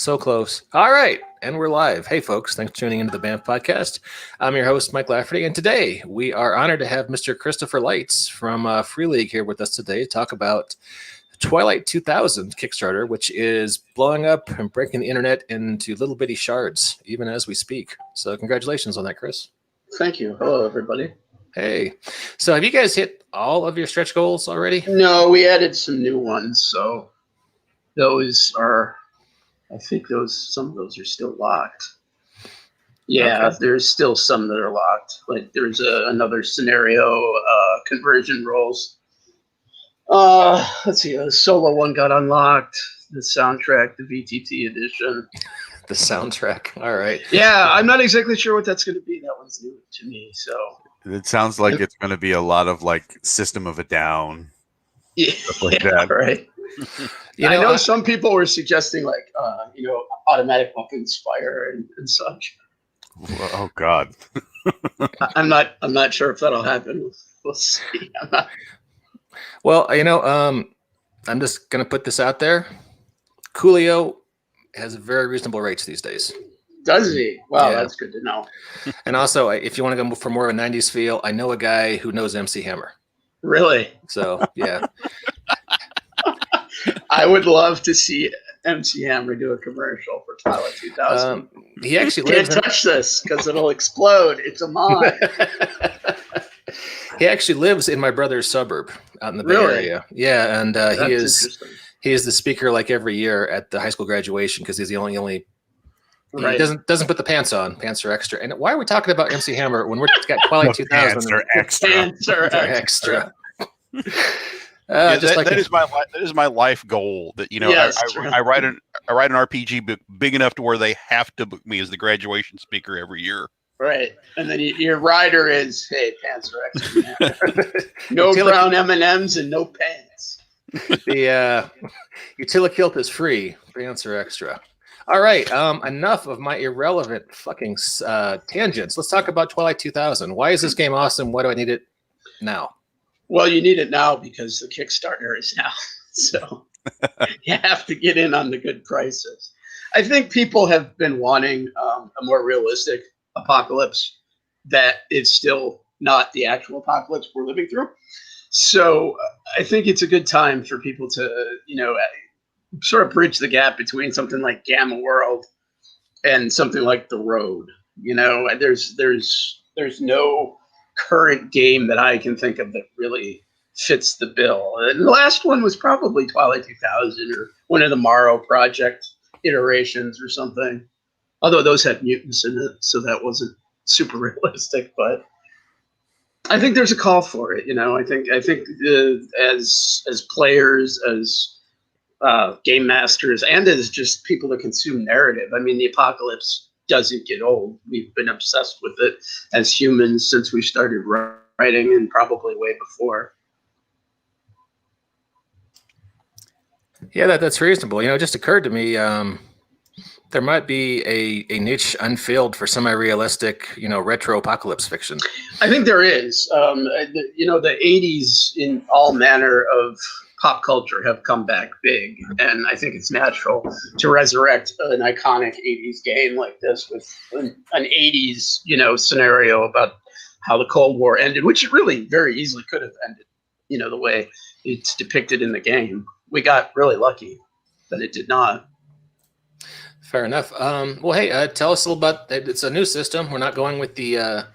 So close. All right. And we're live. Hey, folks. Thanks for tuning into the BAMF podcast. I'm your host, Mike Lafferty. And today we are honored to have Mr. Christopher Lights from Free League here with us today to talk about Twilight 2000 Kickstarter, which is blowing up and breaking the internet into little bitty shards, even as we speak. So congratulations on that, Chris. Thank you. Hello, everybody. Hey. So have you guys hit all of your stretch goals already? No, we added some new ones. So those are... I think some of those are still locked. Yeah, okay. There's still some that are locked. Like there's another scenario, conversion rolls. Let's see, the solo one got unlocked. The soundtrack, the VTT edition. The soundtrack. All right. Yeah, I'm not exactly sure what that's going to be. That one's new to me. So it sounds like it's going to be a lot of like System of a Down. Yeah, stuff like that. Right. I know some people were suggesting like automatic weapons fire and such. Oh God. I'm not sure if that'll happen. We'll see. Well, I'm just gonna put this out there. Coolio has very reasonable rates these days. Does he? Wow, yeah. That's good to know. And also, if you want to go for more of a 90s feel, I know a guy who knows MC Hammer. Really? So yeah. I would love to see MC Hammer do a commercial for Twilight 2000. He actually can't touch this because it'll explode. It's a mod. He actually lives in my brother's suburb out in the Bay Area. Yeah, and he is the speaker like every year at the high school graduation because he's the only. Right. He doesn't put the pants on. Pants are extra. And why are we talking about MC Hammer when we're got Twilight 2000? Pants are extra. Pants are extra. That is my life goal. That I write an RPG book big enough to where they have to book me as the graduation speaker every year. Right, and then your rider is, hey, pants are extra. No brown M&Ms and no pants. The Utilikilt is free. Pants are extra. All right, enough of my irrelevant fucking tangents. Let's talk about Twilight 2000. Why is this game awesome? Why do I need it now? Well, you need it now because the Kickstarter is now. So you have to get in on the good prices. I think people have been wanting a more realistic apocalypse that is still not the actual apocalypse we're living through. So I think it's a good time for people to, sort of bridge the gap between something like Gamma World and something like The Road. There's no current game that I can think of that really fits the bill. And the last one was probably Twilight 2000 or one of the Morrow Project iterations or something. Although those had mutants in it, so that wasn't super realistic. But I think there's a call for it. I think as players, as game masters, and as just people that consume narrative. I mean, the apocalypse doesn't get old. We've been obsessed with it as humans since we started writing, and probably way before. Yeah, that's reasonable. It just occurred to me there might be a niche unfilled for semi-realistic, retro apocalypse fiction. I think there is. The 80s in all manner of pop culture have come back big, and I think it's natural to resurrect an iconic 80s game like this with an 80s, scenario about how the Cold War ended, which it really very easily could have ended, the way it's depicted in the game. We got really lucky that it did not. Fair enough. Well, hey, tell us a little about it. It's a new system. We're not going with the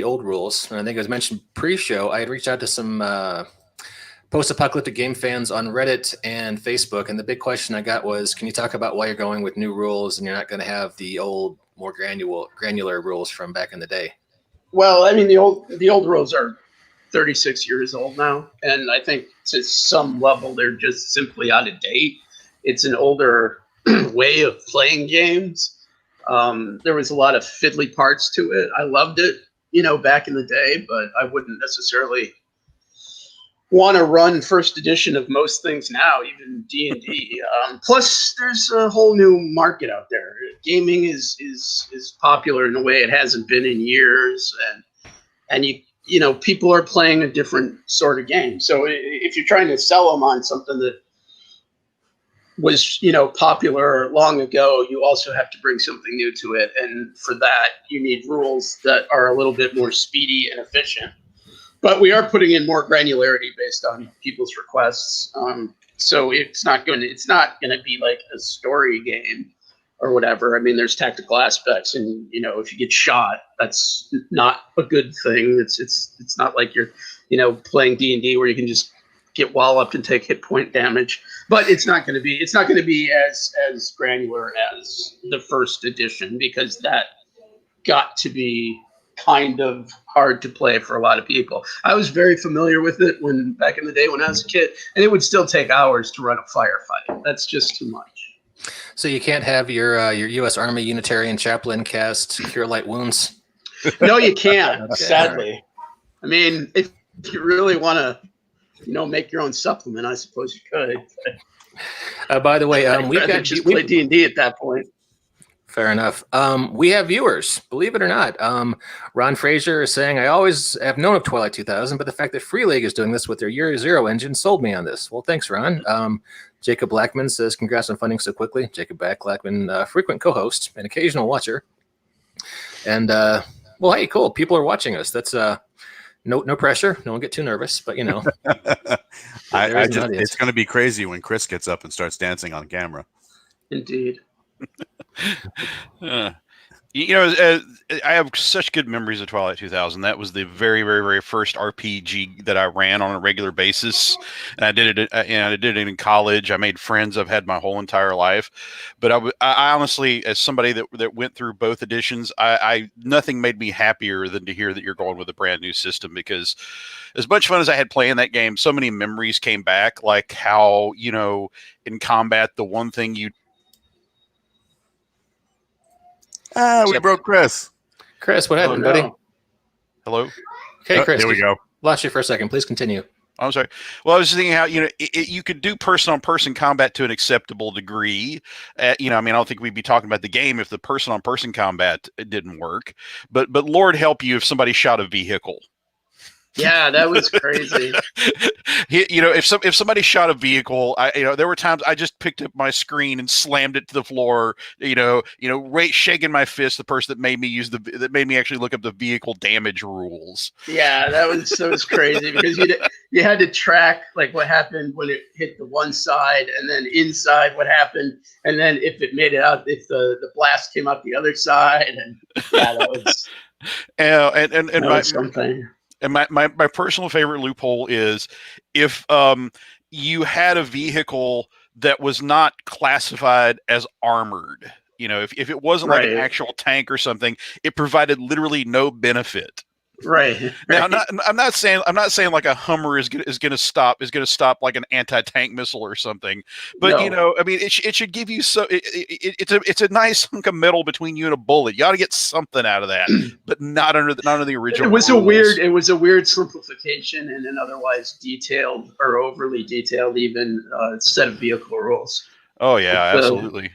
old rules. And I think as mentioned pre-show, I had reached out to some post-apocalyptic game fans on Reddit and Facebook, and the big question I got was, can you talk about why you're going with new rules and you're not going to have the old, more granular rules from back in the day? Well, I mean, the old rules are 36 years old now, and I think to some level they're just simply out of date. It's an older way of playing games. There was a lot of fiddly parts to it. I loved it, back in the day, but I wouldn't necessarily want to run first edition of most things now, even D&D. Plus, there's a whole new market out there. Gaming is popular in a way it hasn't been in years, and people are playing a different sort of game. So if you're trying to sell them on something that was, popular long ago, you also have to bring something new to it. And for that, you need rules that are a little bit more speedy and efficient. But we are putting in more granularity based on people's requests. So it's not going to be like a story game or whatever. I mean, there's tactical aspects, and if you get shot, that's not a good thing. It's not like you're playing D&D where you can just get walloped and take hit point damage. But it's not going to be as granular as the first edition, because that got to be kind of hard to play for a lot of people. I was very familiar with it back in the day when I was a kid, and it would still take hours to run a firefight. That's just too much. So you can't have your U.S. Army Unitarian chaplain cast Cure Light Wounds? No, you can't, Okay. sadly. I mean, if you really want to, make your own supplement, I suppose you could. By the way, we've got just play D&D at that point. Fair enough. We have viewers, believe it or not. Ron Fraser is saying, I always have known of Twilight 2000, but the fact that Free League is doing this with their Year Zero engine sold me on this. Well, thanks, Ron. Jacob Blackman says, congrats on funding so quickly. Jacob Blackman, frequent co-host and occasional watcher. And, well, hey, cool. People are watching us. That's no pressure. No one get too nervous, but, It's going to be crazy when Chris gets up and starts dancing on camera. Indeed. I have such good memories of Twilight 2000. That was the very, very, very first RPG that I ran on a regular basis, and I did it in college. I made friends I've had my whole entire life. But I honestly, as somebody that went through both editions, I nothing made me happier than to hear that you're going with a brand new system, because as much fun as I had playing that game, so many memories came back, like how, in combat, the one thing you we broke Chris. Chris, what happened, buddy? Hello? Okay, Chris. Here we go. Lost you for a second. Please continue. I'm sorry. Well, I was thinking how, you could do person-on-person combat to an acceptable degree. I don't think we'd be talking about the game if the person-on-person combat didn't work. But Lord help you if somebody shot a vehicle. Yeah, that was crazy. If somebody shot a vehicle, there were times I just picked up my screen and slammed it to the floor. Shaking my fist. The person that made me actually look up the vehicle damage rules. Yeah, that was crazy, because you had to track like what happened when it hit the one side, and then inside what happened, and then if it made it out, if the blast came out the other side, and yeah, that was. Was something. And my personal favorite loophole is if you had a vehicle that was not classified as armored. If it wasn't like an actual tank or something, it provided literally no benefit. Right. Now, I'm not saying like a Hummer is going to stop like an anti-tank missile or something, but No. it should give you it's a nice hunk of metal between you and a bullet. You ought to get something out of that, but not under the original. It was rules. a weird simplification in an otherwise detailed or overly detailed even set of vehicle rules. Oh yeah, absolutely.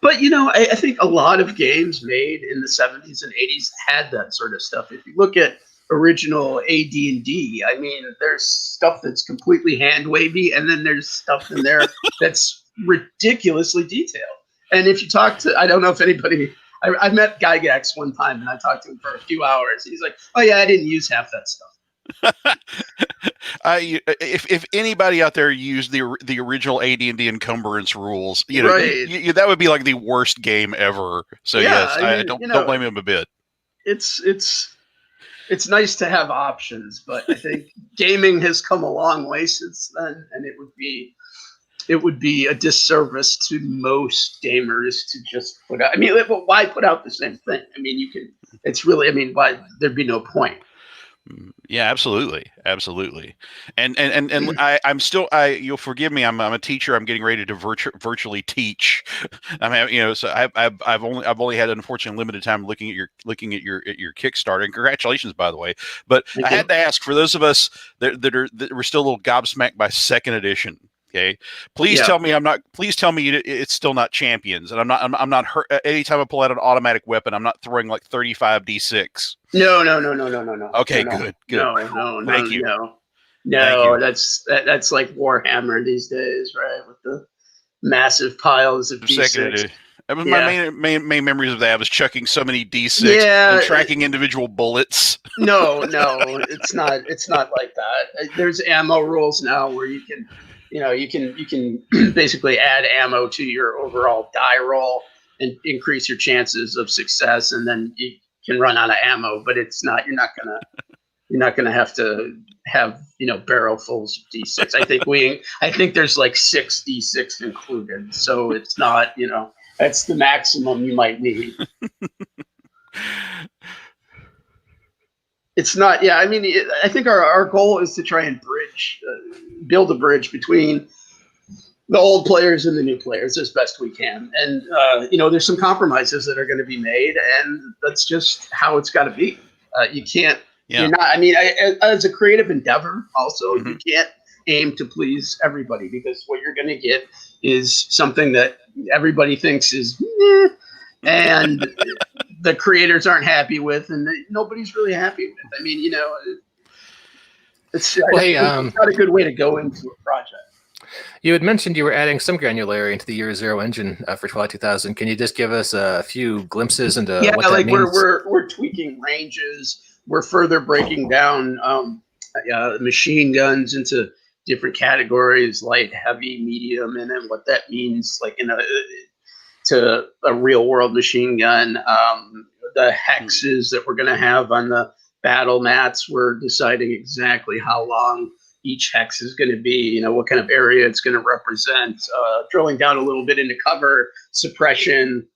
But I think a lot of games made in the 70s and 80s had that sort of stuff. If you look at original AD&D, I mean, there's stuff that's completely hand wavy, and then there's stuff in there that's ridiculously detailed. And if you talk to, I don't know if anybody, I met Gygax one time, and I talked to him for a few hours. He's like, "Oh yeah, I didn't use half that stuff." If anybody out there used the original AD&D encumbrance rules, that would be like the worst game ever. So yeah, yes, I don't blame him a bit. It's nice to have options, but I think gaming has come a long way since then, and it would be a disservice to most gamers to just put out. I mean, why put out the same thing? I mean, you can. It's really. I mean, why there'd be no point. Yeah, absolutely. And I'm still, you'll forgive me. I'm a teacher. I'm getting ready to virtually teach. So I've only had unfortunately limited time looking at your Kickstarter. And congratulations, by the way. But I had to ask, for those of us that were still a little gobsmacked by second edition. Okay, please tell me it's still not champions, and I'm not hurt. Anytime I pull out an automatic weapon, I'm not throwing like 35 d6. No. Okay, no, good. No. Thank you. No, that's like Warhammer these days, right? With massive piles of D6. Seconded. That was Yeah. my main memories of that. I was chucking so many D6 Yeah. and tracking individual bullets. No, it's not. It's not like that. There's ammo rules now where you can, you can basically add ammo to your overall die roll and increase your chances of success, and then you can run out of ammo. But it's not. You're not gonna have to have barrelfuls of D6. I think there's like 6 D6 included, so it's not. That's the maximum you might need. It's not. Yeah, I mean, I think our goal is to try and build a bridge between the old players and the new players as best we can. And there's some compromises that are going to be made, and that's just how it's got to be. You can't. Yeah. You're not. I mean, as a creative endeavor, also you can't aim to please everybody, because what you're going to get is something that everybody thinks is, and the creators aren't happy with, and nobody's really happy with. I mean, it's not a good way to go into a project. You had mentioned you were adding some granularity into the Year Zero engine for Twilight 2000. Can you just give us a few glimpses into what that means? We're tweaking ranges. We're further breaking down machine guns into different categories, light, heavy, medium, and then what that means, like to a real world machine gun. The hexes that we're going to have on the battle mats, we're deciding exactly how long each hex is going to be, what kind of area it's going to represent, drilling down a little bit into cover suppression.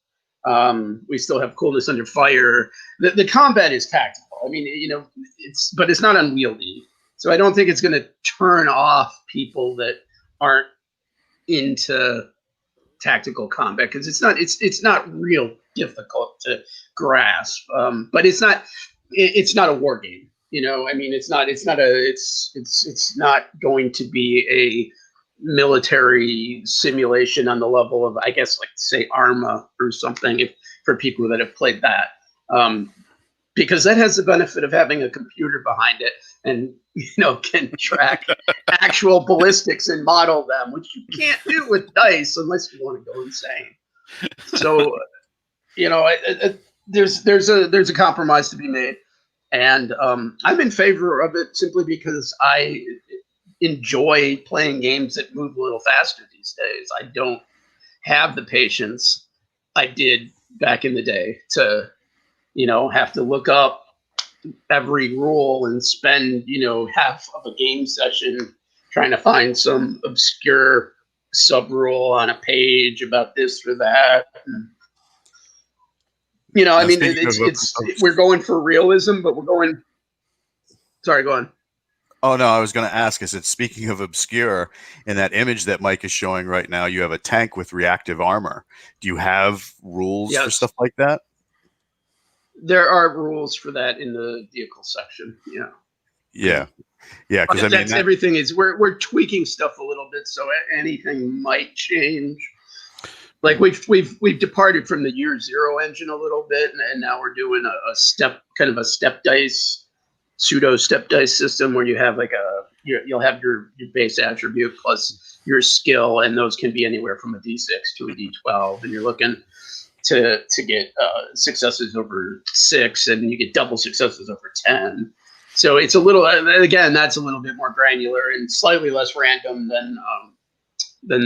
We still have coolness under fire. The combat is tactical. I mean, but it's not unwieldy. So I don't think it's going to turn off people that aren't into tactical combat, because it's not real difficult to grasp. But it's not a war game. I mean, it's not going to be a military simulation on the level of, I guess, like say Arma or something, for people that have played that. Because that has the benefit of having a computer behind it and can track actual ballistics and model them, which you can't do with dice unless you want to go insane. So there's a compromise to be made, and I'm in favor of it simply because I enjoy playing games that move a little faster these days. I don't have the patience I did back in the day to have to look up every rule and spend, half of a game session trying to find some obscure sub rule on a page about this or that. And, I mean, we're going for realism, but sorry, go on. Oh, no, I was going to ask, speaking of obscure, in that image that Mike is showing right now, you have a tank with reactive armor. Do you have rules for stuff like that? There are rules for that in the vehicle section. Yeah. Because I mean, everything is we're tweaking stuff a little bit, so anything might change. Like we've departed from the Year Zero engine a little bit, and now we're doing a step dice, pseudo step dice system where you have you'll have your base attribute plus your skill, and those can be anywhere from a D6 to a D12, and you're looking to get successes over 6, and you get double successes over 10. So it's a little, again, that's a little bit more granular and slightly less random than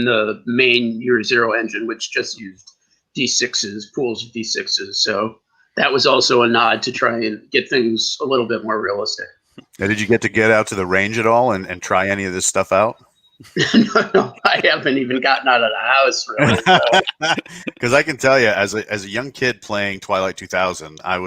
the main Year Zero engine, which just used D6s, pools of D6s. So that was also a nod to try and get things a little bit more realistic. Now, did you get out to the range at all and try any of this stuff out? No, I haven't even gotten out of the house, really. Because I can tell you, as a young kid playing Twilight 2000, I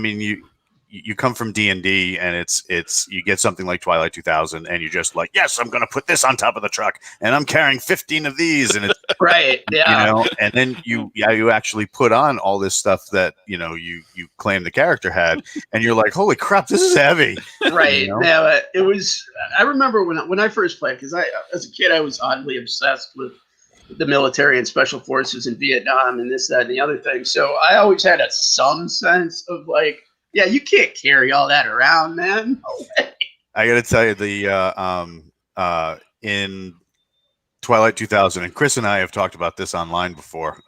mean, you come from D&D, and it's you get something like Twilight 2000, and you're just like, yes, I'm going to put this on top of the truck, and I'm carrying 15 of these, and it's right, yeah. And then you actually put on all this stuff that you claim the character had, and you're like, holy crap, this is heavy. Right. Yeah, it was. I remember when I first played, because as a kid I was oddly obsessed with the military and special forces in Vietnam and this, that, and the other thing. So I always had some sense of like, yeah, you can't carry all that around, man. No way. I got to tell you, in Twilight 2000, and Chris and I have talked about this online before.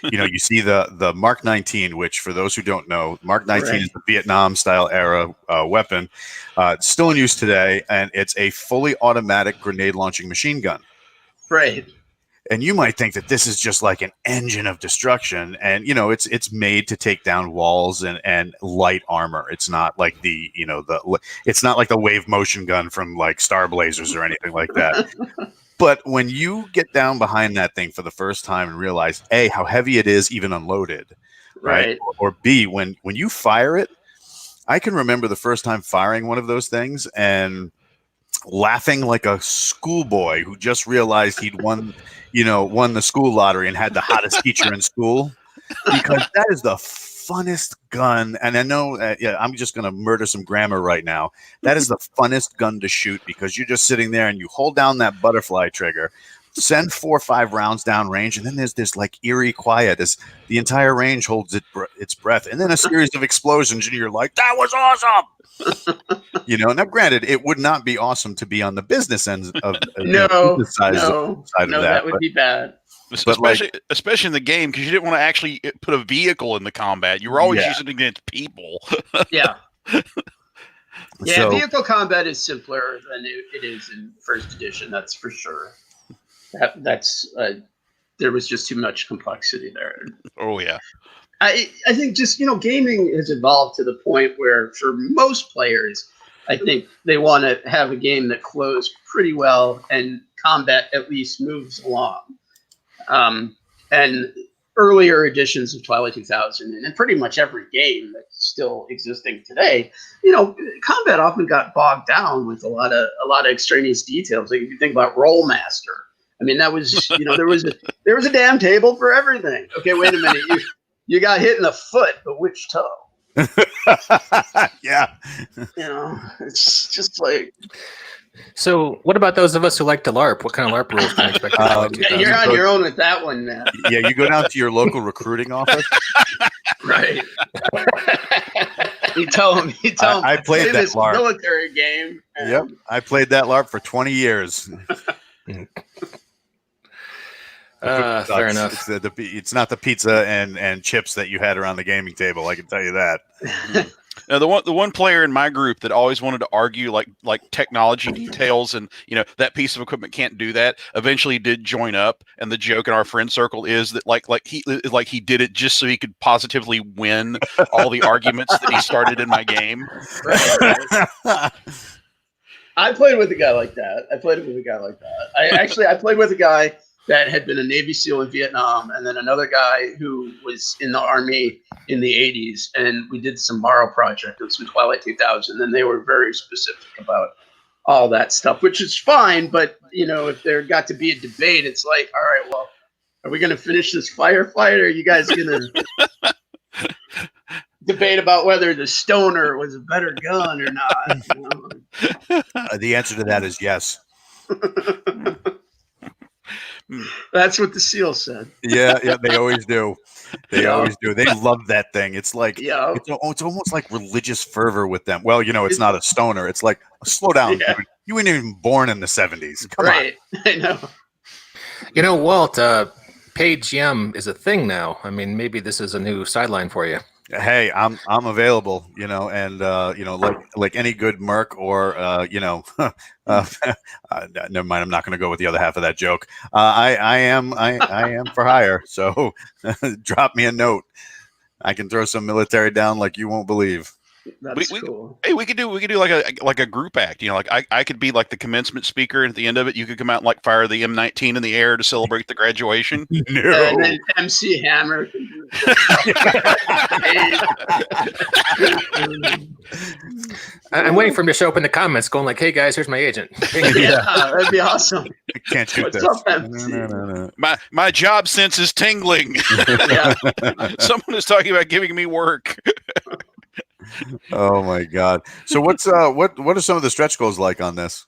You see the Mark 19, which for those who don't know, Mark 19 is the Vietnam style era weapon. It's still in use today, and it's a fully automatic grenade launching machine gun. Right. And you might think that this is just like an engine of destruction, and it's made to take down walls and light armor. It's not like it's not like the wave motion gun from like Star Blazers or anything like that. But when you get down behind that thing for the first time and realize A, how heavy it is even unloaded, right? Or B, when you fire it, I can remember the first time firing one of those things and laughing like a schoolboy who just realized he'd won the school lottery and had the hottest teacher in school, because that is the funnest gun. And I know, I'm just going to murder some grammar right now. That is the funnest gun to shoot, because you're just sitting there and you hold down that butterfly trigger, send 4 or 5 rounds down range, and then there's this like eerie quiet as the entire range holds its breath, and then a series of explosions, and you're like, that was awesome. Now granted, it would not be awesome to be on the business end of business side of that would be bad. Especially in the game, because you didn't want to actually put a vehicle in the combat. You were always using it against people. Yeah. Yeah, vehicle combat is simpler than it is in first edition. That's for sure. That's there was just too much complexity there. Oh yeah. I think just, gaming has evolved to the point where for most players, I think they want to have a game that flows pretty well and combat at least moves along. And earlier editions of Twilight 2000 and pretty much every game that's still existing today, combat often got bogged down with a lot of extraneous details. Like if you think about Rollmaster, I mean, that was, there was a damn table for everything. Okay, wait a minute. You got hit in the foot, but which toe? Yeah. It's just like. So, what about those of us who like to LARP? What kind of LARP rules can I expect? You're on your own with that one, man. Yeah, you go down to your local recruiting office. Right. You tell them. I played that this LARP military game. Yep, I played that LARP for 20 years. Fair enough. It's not the pizza and chips that you had around the gaming table. I can tell you that. Now, the one player in my group that always wanted to argue like technology details and that piece of equipment can't do that, eventually did join up. And the joke in our friend circle is that like he did it just so he could positively win all the arguments that he started in my game. I played with a guy like that. I played with a guy that had been a Navy SEAL in Vietnam, and then another guy who was in the Army in the 80s, and we did some Morrow project. It was with Twilight 2000, and they were very specific about all that stuff, which is fine, but, if there got to be a debate, it's like, all right, well, are we going to finish this firefight, or are you guys going to debate about whether the Stoner was a better gun or not? The answer to that is yes. That's what the SEAL said. Yeah, they always do. They always do. They love that thing. It's like it's almost like religious fervor with them. Well, it's not a stoner. It's like, slow down, dude. You weren't even born in the 70s. Come on. I know. Walt, Page Yum is a thing now. I mean, maybe this is a new sideline for you. Hey, I'm available, and like any good merc or never mind. I'm not going to go with the other half of that joke. I am for hire. So drop me a note. I can throw some military down like you won't believe. That's cool. Hey, we could do like a group act. I could be like the commencement speaker, and at the end of it, you could come out and fire the M19 in the air to celebrate the graduation. No. And then MC Hammer. I'm waiting for him to show up in the comments, going like, "Hey guys, here's my agent." Yeah, that'd be awesome. I can't shoot What's this. up, MC? No. My job sense is tingling. Someone is talking about giving me work. Oh my God! So what are some of the stretch goals like on this?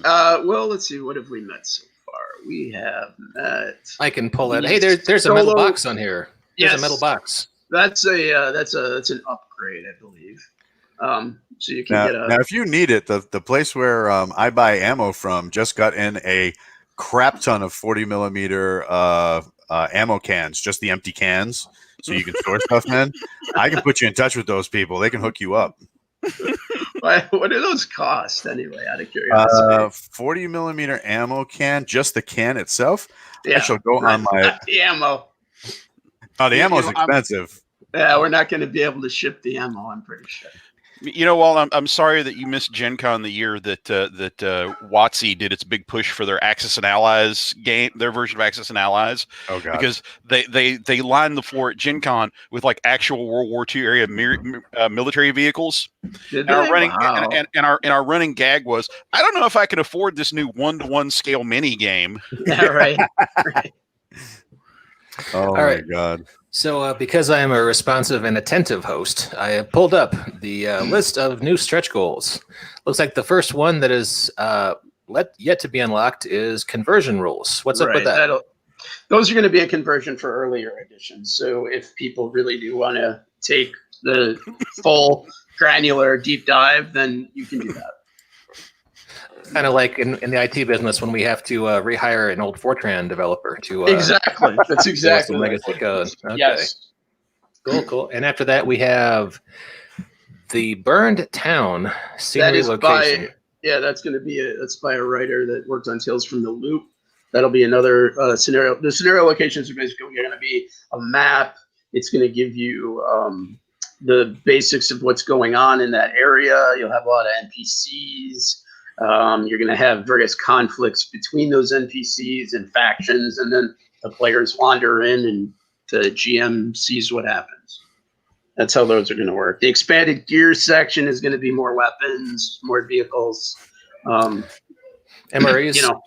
Well, let's see. What have we met so far? We have met. I can pull it. Hey, there's a metal box on here. There's a metal box. That's an upgrade, I believe. So you can get a. Now, if you need it, the place where I buy ammo from just got in a crap ton of 40 millimeter ammo cans, just the empty cans, so you can store stuff in. I can put you in touch with those people. They can hook you up. What do those cost anyway? Out of curiosity. 40 millimeter ammo can, just the can itself. Yeah, I shall go on my. not the ammo. Oh, the ammo is You know, expensive. Yeah, we're not going to be able to ship the ammo. I'm pretty sure. You know, Walt, I'm sorry that you missed Gen Con the year that WotC did its big push for their Axis and Allies game, their version of Axis and Allies. Oh god! Because they lined the floor at Gen Con with like actual World War II era military vehicles. Did And our they? running Wow. and our running gag was, I don't know if I can afford this new 1-to-1 scale mini game. Yeah, right. Right. Oh my right. god! So, because I am a responsive and attentive host, I have pulled up the list of new stretch goals. Looks like the first one that is yet to be unlocked is conversion rules. What's up with that? Those are going to be a conversion for earlier editions. So if people really do want to take the full granular deep dive, then you can do that. Kind of like in the IT business when we have to rehire an old Fortran developer to Exactly. That's exactly some what legacy code. Okay. Yes. Cool. And after that, we have the Burned Town scenery location. That's going to be that's by a writer that worked on Tales from the Loop. That'll be another scenario. The scenario locations are basically going to be a map. It's going to give you the basics of what's going on in that area. You'll have a lot of NPCs. You're going to have various conflicts between those NPCs and factions, and then the players wander in and the GM sees what happens. That's how those are going to work. The expanded gear section is going to be more weapons, more vehicles. MREs. You know,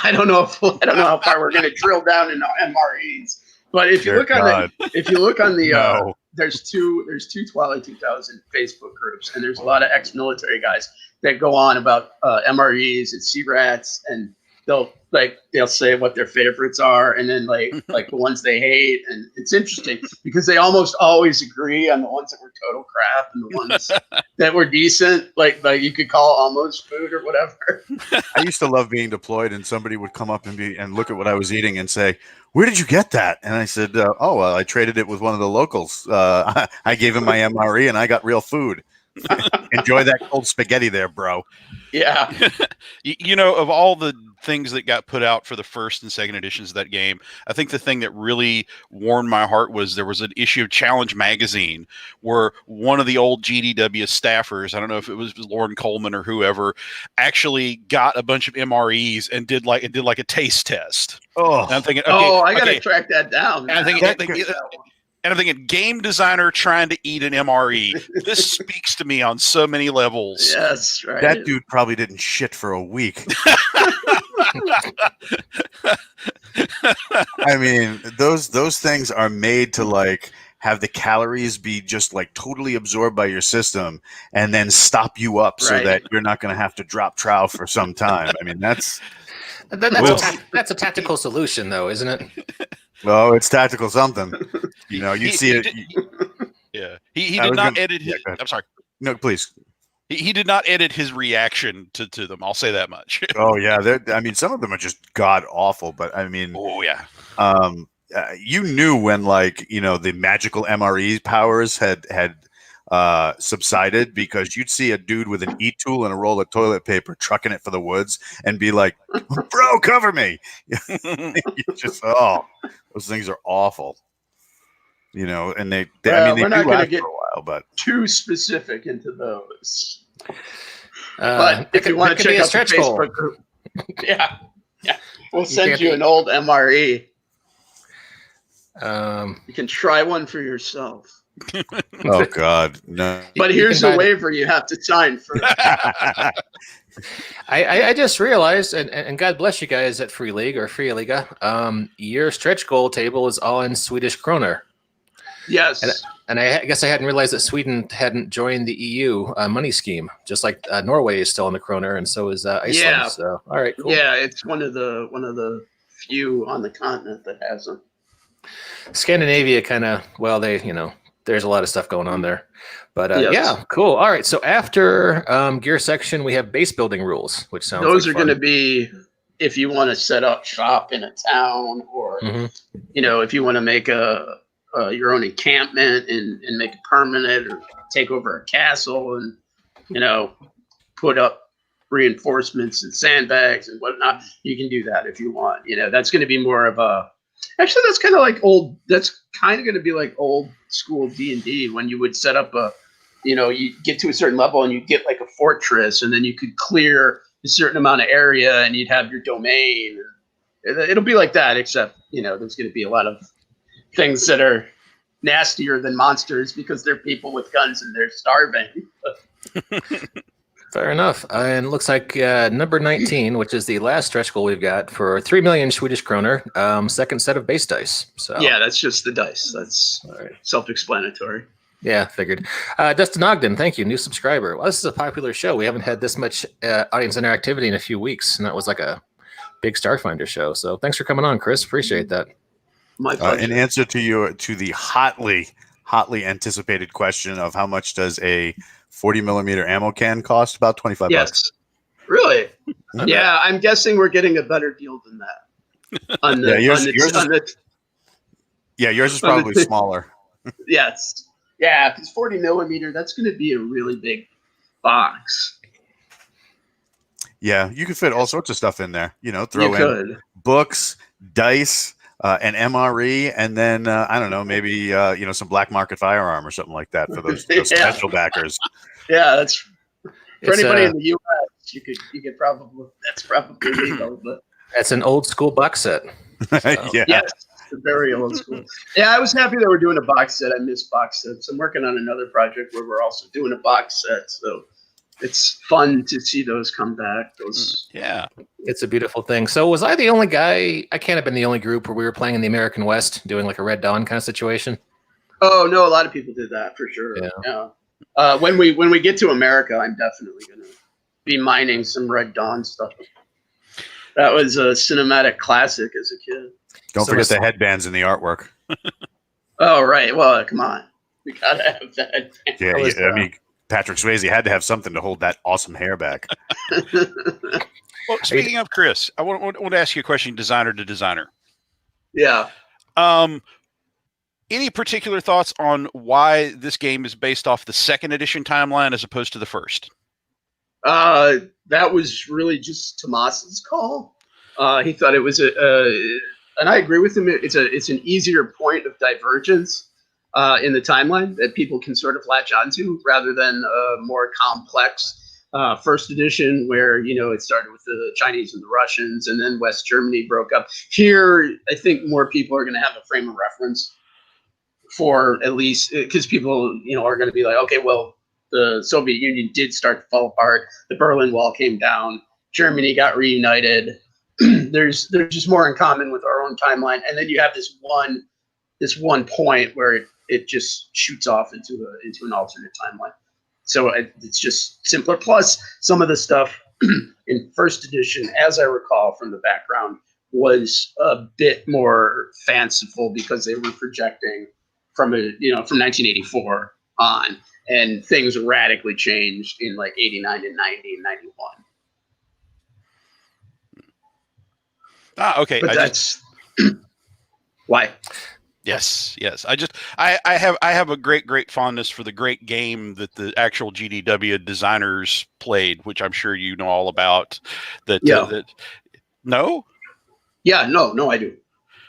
I don't know how far we're going to drill down into MREs, but if you look on the No. there's two Twilight 2000 Facebook groups, and there's a lot of ex-military guys that go on about MREs and CRATs, and they'll say what their favorites are, and then like the ones they hate, and it's interesting because they almost always agree on the ones that were total crap and the ones that were decent, like you could call almost food or whatever. I used to love being deployed, and somebody would come up and look at what I was eating and say, "Where did you get that?" And I said, "Oh, well, I traded it with one of the locals. I gave him my MRE, and I got real food. Enjoy that cold spaghetti there, bro." Yeah. You know, of all the things that got put out for the first and second editions of that game, I think the thing that really warmed my heart was there was an issue of Challenge magazine where one of the old GDW staffers, I don't know if it was Lauren Coleman or whoever, actually got a bunch of MREs and did like a taste test. Oh, And I'm thinking, I gotta track that down. And I'm thinking, game designer trying to eat an MRE. This speaks to me on so many levels. Yes, right. that dude probably didn't shit for a week. I mean, those things are made to like have the calories be just like totally absorbed by your system and then stop you up so that you're not going to have to drop trow for some time. I mean, that's a tactical solution, though, isn't it? well, it's tactical something. You know, you see it. Yeah, he did not edit his. I'm sorry. No, please. He did not edit his reaction to them. I'll say that much. Oh yeah, I mean, some of them are just god awful. But I mean, oh yeah. You knew when the magical MRE powers had subsided because you'd see a dude with an e-tool and a roll of toilet paper trucking it for the woods and be like, "Bro, cover me!" You just those things are awful. You know, and they we're do not going to last get for a while, but too specific into those. But if you want to check out the Facebook Facebook group, yeah, we'll send you an old MRE. You can try one for yourself. oh god, no. But here's a waiver you have to sign for. I just realized, and God bless you guys at Free League or Free Liga, your stretch goal table is all in Swedish kroner. Yes. And I guess I hadn't realized that Sweden hadn't joined the EU money scheme, just like Norway is still in the kroner, and so is Iceland. Yeah. So, all right, cool. Yeah, it's one of the few on the continent that hasn't. Scandinavia kind of, there's a lot of stuff going on there. But Yes. yeah, cool. All right, so after gear section, we have base building rules, which sounds Those like are fun. going to be if you want to set up shop in a town, or if you want to make your own encampment and make it permanent, or take over a castle and put up reinforcements and sandbags and whatnot, you can do that if you want. That's going to be more of a, actually that's kind of like old, that's kind of going to be like old school D&D, when you would set up you get to a certain level and you get like a fortress, and then you could clear a certain amount of area and you'd have your domain. It'll be like that, except there's going to be a lot of things that are nastier than monsters because they're people with guns and they're starving. Fair enough. And looks like number 19, which is the last stretch goal we've got, for 3 million Swedish kroner, second set of base dice. So yeah, that's just the dice. That's self-explanatory. Yeah, figured. Dustin Ogden, thank you. New subscriber. Well, this is a popular show. We haven't had this much audience interactivity in a few weeks, and that was like a big Starfinder show. So thanks for coming on, Chris. Appreciate that. My pleasure. In answer to the hotly anticipated question of how much does a 40 millimeter ammo can cost, about $25. Yes. Really? Yeah, I'm guessing we're getting a better deal than that. On the, yours is probably smaller. Yes. Yeah, because 40 millimeter, that's going to be a really big box. Yeah, you can fit all sorts of stuff in there. Throw in books, dice, an MRE, and then I don't know, maybe some black market firearm or something like that for those special backers. Yeah, that's for anybody in the U.S. You could probably, that's probably legal, but that's an old school box set. So. Yeah. Yes, very old school. Yeah, I was happy that we're doing a box set. I miss box sets. I'm working on another project where we're also doing a box set, so it's fun to see those come back. Yeah, it's a beautiful thing. So was I the only guy? I can't have been the only group where we were playing in the American West, doing like a Red Dawn kind of situation. Oh no, a lot of people did that for sure. Yeah. When we get to America, I'm definitely gonna be mining some Red Dawn stuff. That was a cinematic classic as a kid. Don't forget the headbands in the artwork. Oh right. Well, come on, we gotta have that. Yeah, I mean, Patrick Swayze had to have something to hold that awesome hair back. Well, speaking of Chris, I want to ask you a question, designer to designer. Yeah. Any particular thoughts on why this game is based off the second edition timeline as opposed to the first? That was really just Tomas's call. He thought it was and I agree with him. It's an easier point of divergence in the timeline that people can sort of latch onto, rather than a more complex first edition where it started with the Chinese and the Russians, and then West Germany broke up. Here, I think more people are going to have a frame of reference for, at least because people are going to be like, okay, well, the Soviet Union did start to fall apart. The Berlin Wall came down. Germany got reunited. There's just more in common with our own timeline, and then you have this one point where it just shoots off into an alternate timeline. So it's just simpler. Plus, some of the stuff in first edition, as I recall from the background, was a bit more fanciful because they were projecting from 1984 on, and things radically changed in like 89 and 90 and 91. Okay. But that's why. Yes. I have a great fondness for the great game that the actual GDW designers played, which I'm sure you know all about. No? Yeah, no, I do.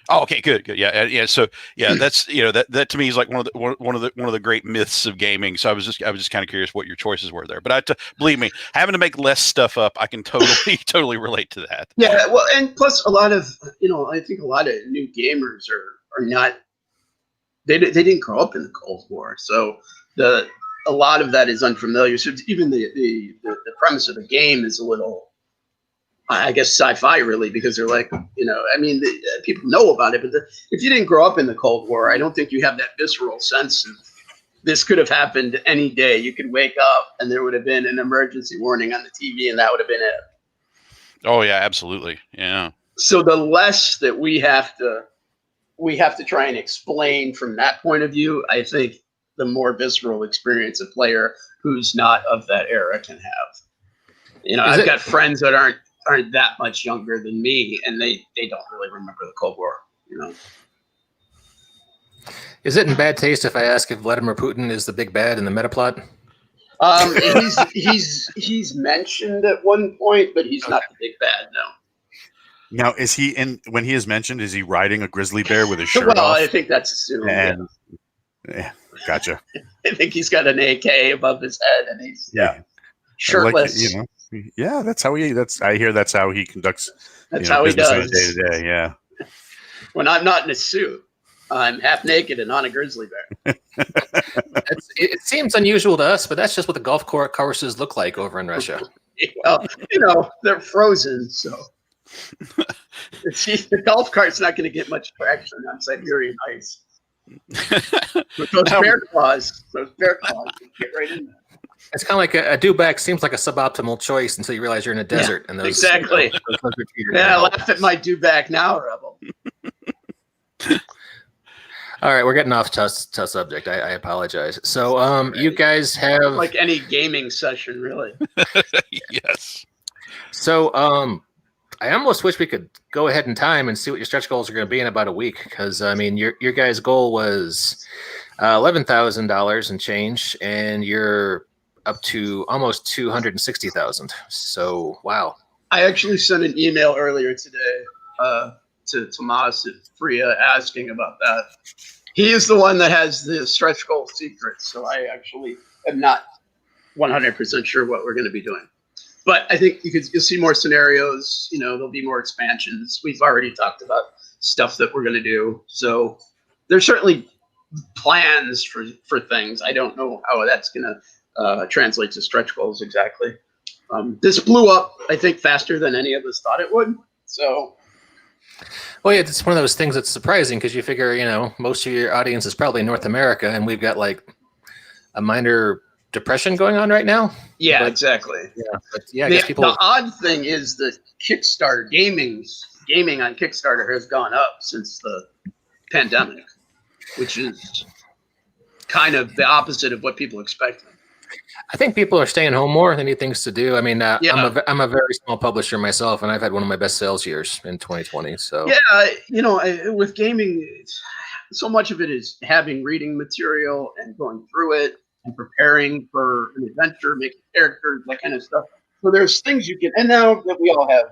Oh, okay, good. Yeah. So, that's that to me is like one of the great myths of gaming. So I was just kind of curious what your choices were there. But believe me, having to make less stuff up, I can totally relate to that. Yeah, well, and plus a lot of I think a lot of new gamers are not. They didn't grow up in the Cold War, so a lot of that is unfamiliar. So even the premise of the game is a little, I guess, sci-fi, really, because they're like, people know about it, but if you didn't grow up in the Cold War, I don't think you have that visceral sense of this could have happened any day. You could wake up and there would have been an emergency warning on the TV, and that would have been it. Oh yeah, absolutely. Yeah. So the less that we have to try and explain from that point of view, I think the more visceral experience a player who's not of that era can have. I've got friends that aren't aren't that much younger than me, and they don't really remember the Cold War. Is it in bad taste if I ask if Vladimir Putin is the big bad in the meta plot? He's mentioned at one point, but he's not the big bad. No. Now, is he when he is mentioned? Is he riding a grizzly bear with his shirt Well, off? I think that's assumed. And yeah, gotcha. I think he's got an AK above his head, and he's shirtless. Yeah, that's how he. I hear that's how he conducts. That's how he does day to day. Yeah. When I'm not in a suit, I'm half naked and on a grizzly bear. It seems unusual to us, but that's just what the golf courses look like over in Russia. Well, they're frozen, so the golf cart's not going to get much traction on Siberian ice. With those bear claws, get right in there. It's kind of like a dewback seems like a suboptimal choice until you realize you're in a desert. And those, exactly. Yeah, laugh at my dewback now, Rebel. All right, we're getting off tough subject. I apologize. So, you guys have like any gaming session, really. Yes. So, I almost wish we could go ahead in time and see what your stretch goals are going to be in about a week, because I mean, your guys' goal was $11,000 and change, and you're up to almost 260,000. So, wow. I actually sent an email earlier today to Tomas at Freya asking about that. He is the one that has the stretch goal secret, so I actually am not 100% sure what we're going to be doing. But I think you'll see more scenarios. There'll be more expansions. We've already talked about stuff that we're going to do. So there's certainly plans for things. I don't know how that's going to translate to stretch goals exactly. This blew up, I think, faster than any of us thought it would. So. Well, yeah, it's one of those things that's surprising because you figure, most of your audience is probably North America, and we've got like a minor depression going on right now. Yeah, exactly. I guess people. The odd thing is that Kickstarter gaming on Kickstarter has gone up since the pandemic, which is kind of the opposite of what people expected. I think people are staying home more. They need things to do. I mean, I'm a very small publisher myself, and I've had one of my best sales years in 2020. So with gaming, so much of it is having reading material and going through it and preparing for an adventure, making characters, that kind of stuff. So there's things you can, and now that we all have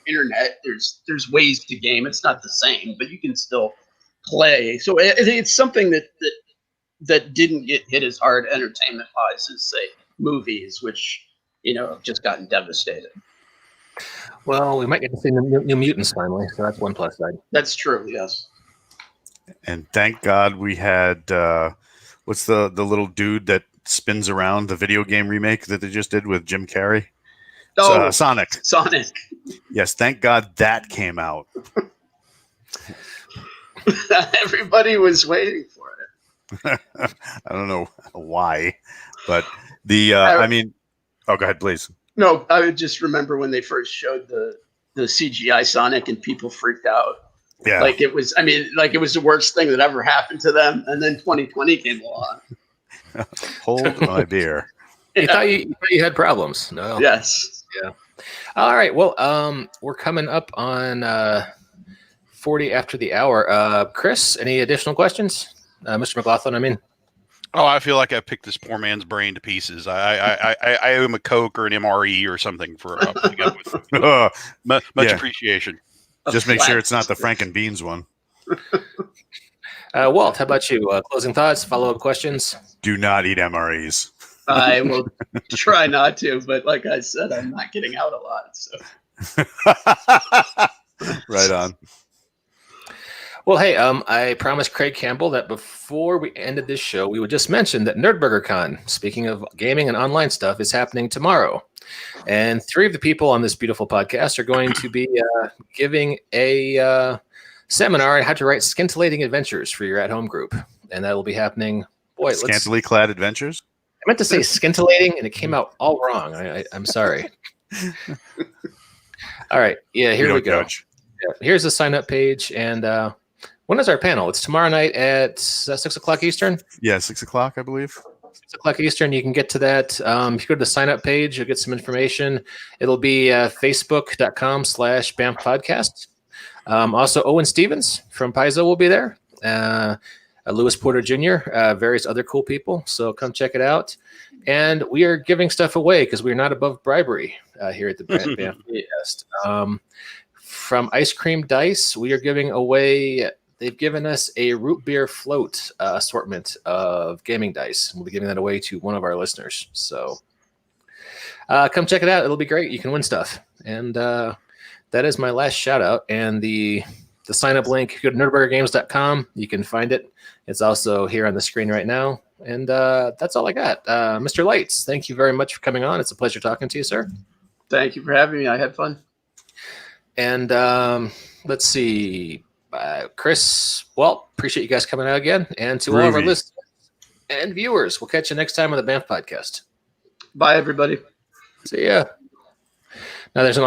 internet, there's ways to game. It's not the same, but you can still play. So it's something that didn't get hit as hard entertainment-wise as, say, movies, which, have just gotten devastated. Well, we might get to see New Mutants finally, so that's one plus side. That's true, yes. And thank God we had, what's the little dude that spins around, the video game remake that they just did with Jim Carrey? Oh, Sonic. Yes, thank God that came out. Everybody was waiting for it. I don't know why, but go ahead, please. No, I would just remember when they first showed the CGI Sonic and people freaked out. Yeah. Like it was the worst thing that ever happened to them. And then 2020 came along. Hold my beer. You thought you had problems. No. Yes. Yeah. All right. Well, we're coming up on 40 after the hour. Chris, any additional questions? Mr. McLaughlin, I mean. Oh, I feel like I picked this poor man's brain to pieces. I owe him a Coke or an MRE or something for putting up with much appreciation. Just make sure it's not the Franken Beans one. Walt, how about you? Closing thoughts, follow-up questions? Do not eat MREs. I will try not to, but like I said, I'm not getting out a lot. So. Right on. Well, hey, I promised Craig Campbell that before we ended this show, we would just mention that NerdburgerCon, speaking of gaming and online stuff, is happening tomorrow. And 3 of the people on this beautiful podcast are going to be giving a seminar on how to write scintillating adventures for your at-home group. And that will be happening. Boy, Scantily clad adventures? I meant to say scintillating, and it came out all wrong. I'm sorry. All right. Yeah, here we go. Yeah, here's the sign-up page, and when is our panel? It's tomorrow night at 6 o'clock Eastern? Yeah, 6 o'clock, I believe. 6 o'clock Eastern, you can get to that. If you go to the sign up page, you'll get some information. It'll be facebook.com/BAMF podcast. Also, Owen Stevens from Paizo will be there. Lewis Porter Jr., various other cool people. So come check it out. And we are giving stuff away because we're not above bribery here at the BAMF podcast. From Ice Cream Dice, we are giving away. They've given us a root beer float assortment of gaming dice. We'll be giving that away to one of our listeners. So come check it out. It'll be great. You can win stuff. And that is my last shout out. And the sign up link, go to nerdburgergames.com. You can find it. It's also here on the screen right now. And that's all I got. Mr. Lights, thank you very much for coming on. It's a pleasure talking to you, sir. Thank you for having me. I had fun. And let's see. Chris, well, appreciate you guys coming out again. And to all of our listeners and viewers, we'll catch you next time on the BAMF podcast. Bye, everybody. See ya. Now there's an